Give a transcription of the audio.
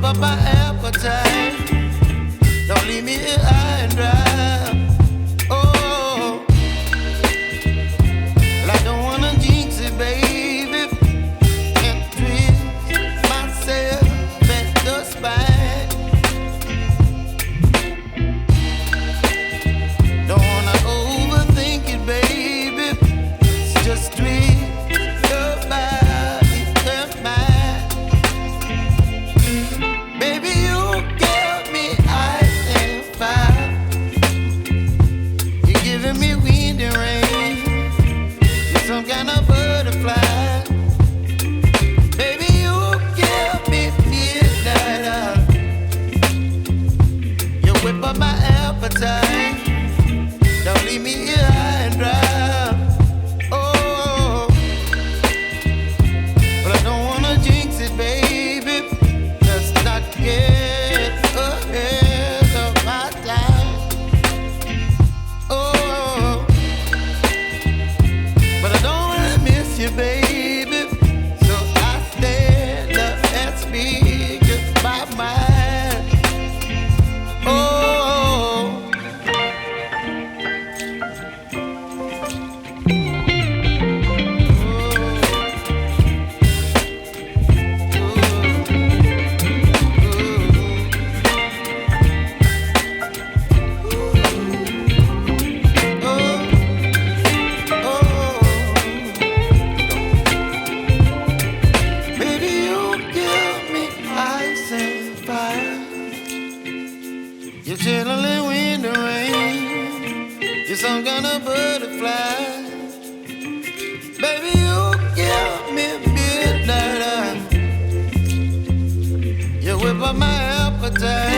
up my appetite. Don't leave me here high and dry. Oh, well, I don't wanna jinx it, baby, and twist myself at the spine. Don't wanna overthink it, baby. It's just twist your body and mine. Baby, you give me ice and fire. You're giving me wind and rain. You're some kind of butterfly. Baby, you give me midnight. You whip up my appetite. Don't leave me here high and dry. Oh, but I don't wanna jinx it, baby. Let's not get ahead of my time. Oh, but I don't wanna miss you, baby. So I stand up and speak my mind. Oh. Baby, you give me ice and fire. You're chilling wind and rain. You're some kind of butterfly. Baby, you give me midnight. You whip up my appetite.